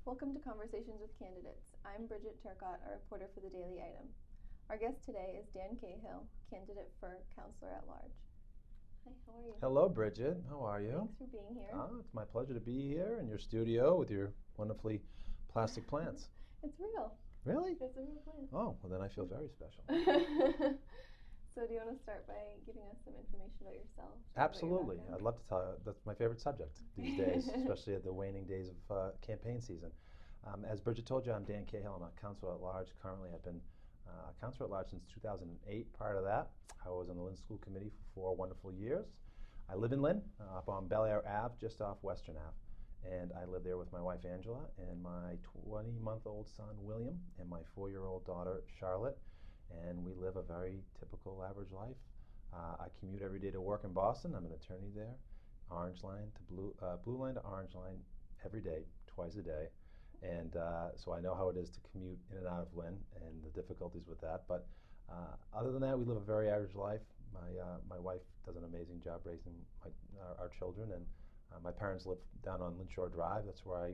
Welcome to Conversations with Candidates. I'm Bridget Turcotte, a reporter for the Daily Item. Our guest today is Dan Cahill, candidate for Councilor-at-large. Hi, how are you? Hello, Bridget. How are you? Thanks for being here. It's my pleasure to be here in your studio with your wonderfully plastic plants. It's real. Really? It's a real plant. Oh, well then I feel very special. So do you want to start by giving us some information about yourself? Absolutely. I'd love to tell you. That's my favorite subject these days, especially at the waning days of campaign season. As Bridget told you, I'm Dan Cahill. I'm a Councilor-at-large. Currently, I've been a Councilor-at-large since 2008. Prior to that, I was on the Lynn School Committee for 4 wonderful years. I live in Lynn, up on Bel Air Ave, just off Western Ave. And I live there with my wife, Angela, and my 20-month-old son, William, and my 4-year-old daughter, Charlotte. And we live a very typical average life. I commute every day to work in Boston. I'm an attorney there. Orange line to blue line to orange line every day, twice a day. And so I know how it is to commute in and out of Lynn and the difficulties with that. But other than that, we live a very average life. My wife does an amazing job raising our children, and my parents live down on Lynn Shore Drive. That's where I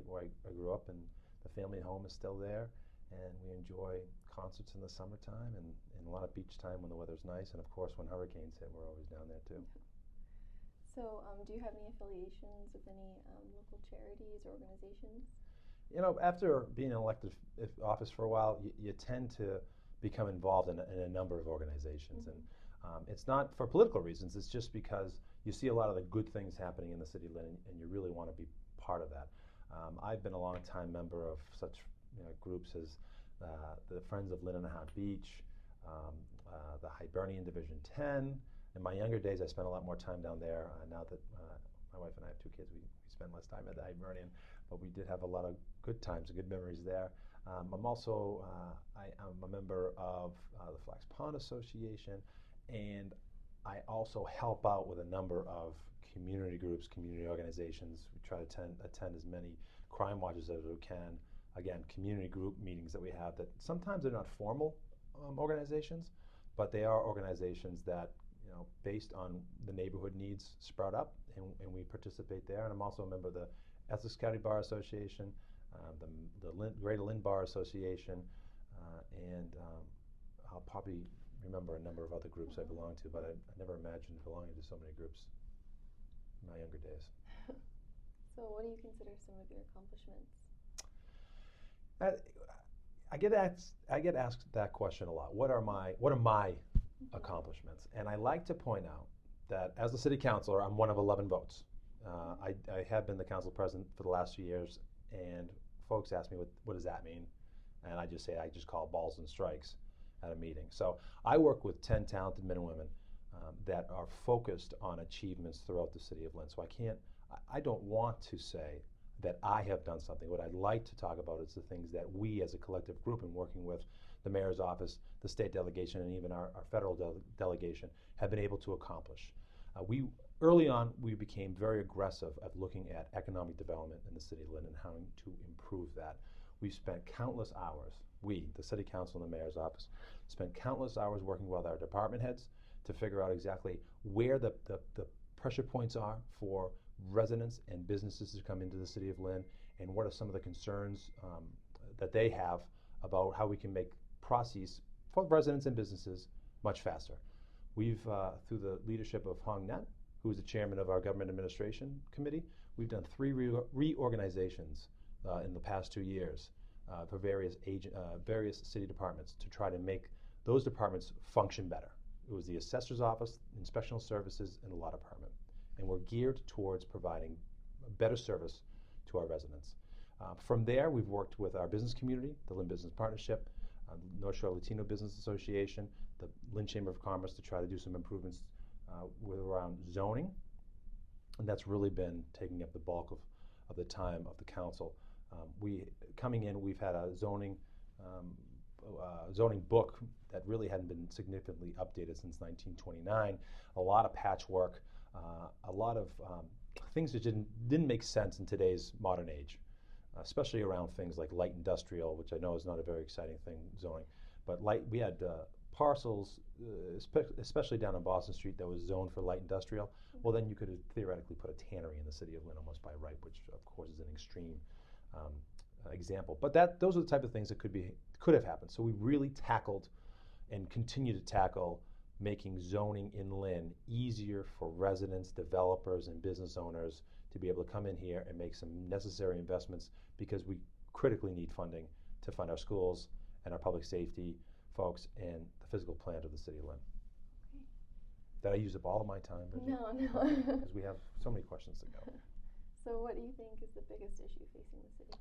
grew up, and the family home is still there. And we enjoy concerts in the summertime and a lot of beach time when the weather's nice. And of course, when hurricanes hit, we're always down there too. So do you have any affiliations with any local charities or organizations? You know, after being in elected office for a while, you tend to become involved in a number of organizations. Mm-hmm. And it's not for political reasons. It's just because you see a lot of the good things happening in the city of Lynn, and you really want to be part of that. I've been a long-time member of such groups as the Friends of Lynn Beach, the Hibernian Division 10. In my younger days, I spent a lot more time down there. Now that my wife and I have 2 kids, we spend less time at the Hibernian, but we did have a lot of good times and good memories there. I'm also I'm a member of the Flax Pond Association, and I also help out with a number of community groups, community organizations. We try to attend as many crime watches as we can. Again, community group meetings that we have that sometimes they're not formal organizations, but they are organizations that, based on the neighborhood needs, sprout up, and we participate there. And I'm also a member of the Essex County Bar Association, the Greater Lynn Bar Association, and I'll probably remember a number of other groups I belong to, but I never imagined belonging to so many groups in my younger days. So what do you consider some of your accomplishments? I get asked that question a lot. What are my accomplishments? And I like to point out that as the city councilor, I'm one of 11 votes. I have been the council president for the last few years, and folks ask me what does that mean, and I just say I just call balls and strikes at a meeting. So I work with 10 talented men and women that are focused on achievements throughout the city of Lynn. So I don't want to say that I have done something. What I'd like to talk about is the things that we as a collective group, and working with the mayor's office, the state delegation, and even our federal delegation, have been able to accomplish. Early on, we became very aggressive at looking at economic development in the city of Lynn and how to improve that. We spent countless hours, the city council and the mayor's office, spent countless hours working with our department heads to figure out exactly where the pressure points are for residents and businesses to come into the city of Lynn, and what are some of the concerns that they have about how we can make processes for residents and businesses much faster. We've, through the leadership of Hong Net, who is the chairman of our Government Administration Committee, we've done 3 reorganizations in the past 2 years for various city departments to try to make those departments function better. It was the assessor's office, inspectional services, and the law department. And we're geared towards providing a better service to our residents. From there, we've worked with our business community, the Lynn Business Partnership, North Shore Latino Business Association, the Lynn Chamber of Commerce, to try to do some improvements around zoning. And that's really been taking up the bulk of the time of the council. We've had a zoning book that really hadn't been significantly updated since 1929. A lot of patchwork, a lot of things that didn't make sense in today's modern age, especially around things like light industrial, which I know is not a very exciting thing, zoning. But we had parcels, especially down on Boston Street, that was zoned for light industrial. Well, then you could have theoretically put a tannery in the city of Lynn almost by right, which of course is an extreme example. But those are the type of things that could have happened. So we really tackled and continue to tackle making zoning in Lynn easier for residents, developers, and business owners to be able to come in here and make some necessary investments, because we critically need funding to fund our schools and our public safety folks and the physical plant of the city of Lynn. Did I use up all of my time, Bridget? No. Because we have so many questions to go. So what do you think is the biggest issue facing the city?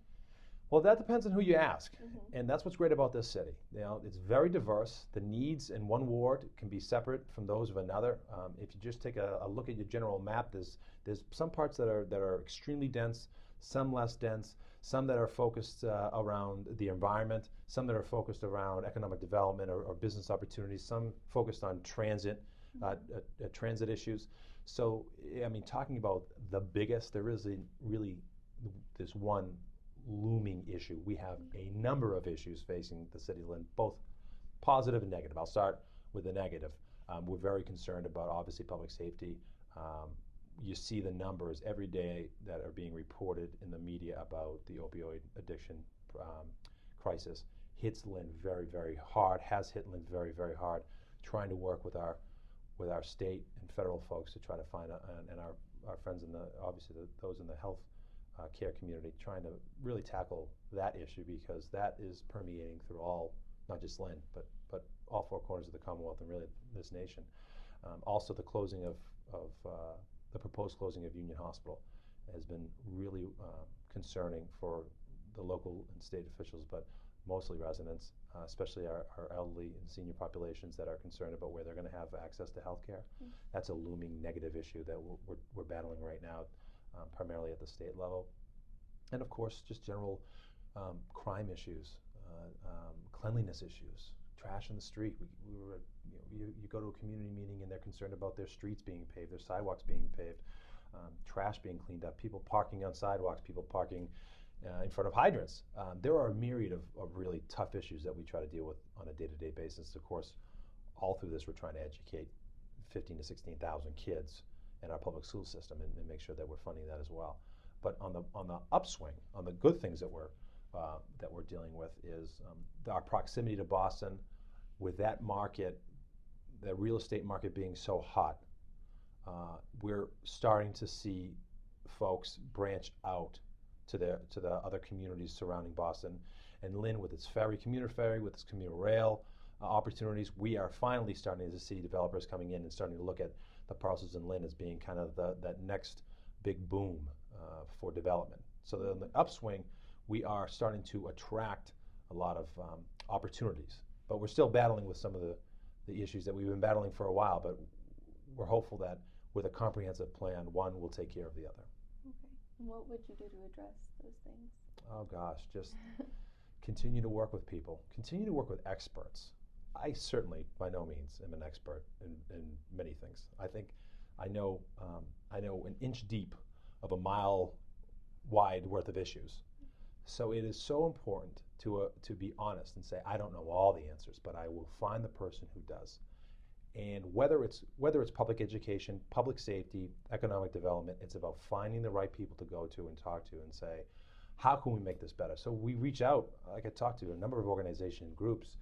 Well, that depends on who you ask. And that's what's great about this city. You know, it's very diverse. The needs in one ward can be separate from those of another. If you just take a look at your general map, there's some parts that are extremely dense, some less dense, some that are focused around the environment, some that are focused around economic development or business opportunities, some focused on transit, transit issues. So, I mean, talking about the biggest, there isn't really this one looming issue. We have a number of issues facing the city of Lynn, both positive and negative. I'll start with the negative. We're very concerned about, obviously, public safety. You see the numbers every day that are being reported in the media about the opioid addiction crisis. Hits Lynn very, very hard, has hit Lynn very, very hard, trying to work with our state and federal folks to try to find, and our friends in those in the health care community, trying to really tackle that issue, because that is permeating through all, not just Lynn, but all four corners of the Commonwealth and really this nation. Also, the closing of the proposed closing of Union Hospital has been really concerning for the local and state officials, but mostly residents, especially our elderly and senior populations that are concerned about where they're going to have access to health care. That's a looming negative issue that we're battling right now, primarily at the state level. And of course, just general crime issues, cleanliness issues, trash in the street. You go to a community meeting and they're concerned about their streets being paved, their sidewalks being paved, trash being cleaned up, people parking on sidewalks, people parking in front of hydrants. There are a myriad of really tough issues that we try to deal with on a day-to-day basis. Of course, all through this, we're trying to educate 15,000 to 16,000 kids in our public school system and make sure that we're funding that as well. But on the upswing, on the good things that we're dealing with is our proximity to Boston. With that market, the real estate market being so hot, we're starting to see folks branch out to the other communities surrounding Boston. And Lynn, with its commuter ferry, with its commuter rail opportunities, we are finally starting to see developers coming in and starting to look at the parcels in Lynn as being kind of that next big boom for development. So on the upswing, we are starting to attract a lot of opportunities. But we're still battling with some of the issues that we've been battling for a while, but we're hopeful that with a comprehensive plan, one will take care of the other. Okay. And what would you do to address those things? Oh gosh, just continue to work with people, continue to work with experts. I certainly, by no means, am an expert in many things. I know an inch deep of a mile wide worth of issues. So it is so important to be honest and say, I don't know all the answers, but I will find the person who does. And whether it's public education, public safety, economic development, it's about finding the right people to go to and talk to and say, how can we make this better? So we reach out, like I talked to a number of organizations and groups.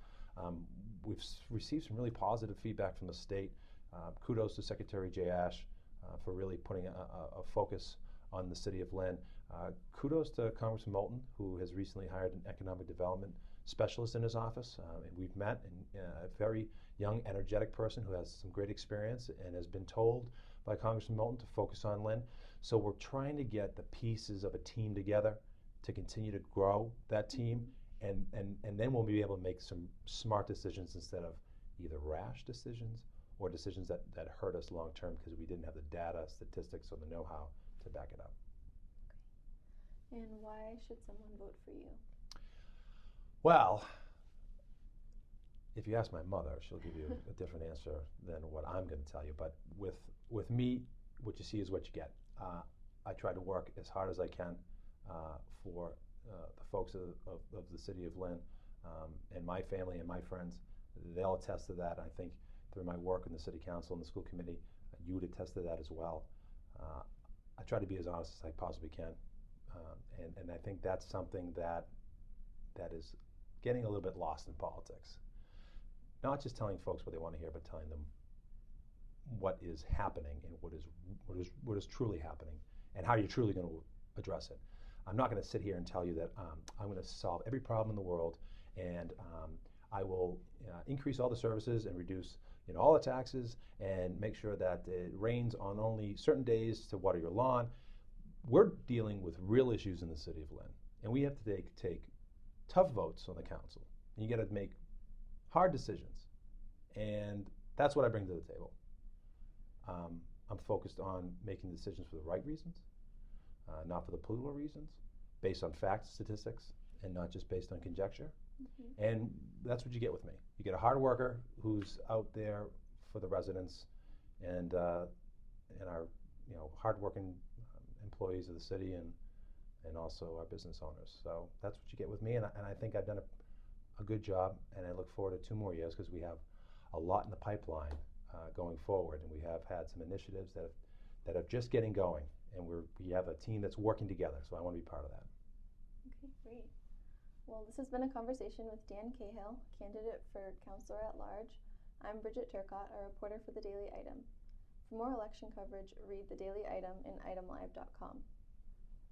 We've received some really positive feedback from the state. Kudos to Secretary Jay Ash for really putting a focus on the city of Lynn. Kudos to Congressman Moulton, who has recently hired an economic development specialist in his office. And we've met, and a very young, energetic person who has some great experience and has been told by Congressman Moulton to focus on Lynn. So we're trying to get the pieces of a team together to continue to grow that team, and then we'll be able to make some smart decisions instead of either rash decisions or decisions that hurt us long term because we didn't have the data, statistics, or the know-how to back it up. Okay. And why should someone vote for you? Well, if you ask my mother, she'll give you a different answer than what I'm going to tell you. But with me, what you see is what you get. I try to work as hard as I can for the folks of the city of Lynn and my family and my friends. They'll attest to that. I think through my work in the city council and the school committee, you would attest to that as well. I try to be as honest as I possibly can. And I think that's something that that is getting a little bit lost in politics. Not just telling folks what they want to hear, but telling them what is happening and what is truly happening and how you're truly going to address it. I'm not going to sit here and tell you that I'm going to solve every problem in the world and I will increase all the services and reduce all the taxes and make sure that it rains on only certain days to water your lawn. We're dealing with real issues in the city of Lynn, and we have to take tough votes on the council. And you got to make hard decisions, and that's what I bring to the table. I'm focused on making decisions for the right reasons, not for the political reasons, based on facts, statistics, and not just based on conjecture. Mm-hmm. And that's what you get with me. You get a hard worker who's out there for the residents and our hardworking employees of the city and also our business owners. So that's what you get with me, and I think I've done a good job, and I look forward to 2 more years because we have a lot in the pipeline going forward, and we have had some initiatives that are just getting going, and we have a team that's working together, so I want to be part of that. Okay, great. Well, this has been a conversation with Dan Cahill, candidate for Councilor-at-large. I'm Bridget Turcotte, a reporter for the Daily Item. For more election coverage, read the Daily Item and itemlive.com.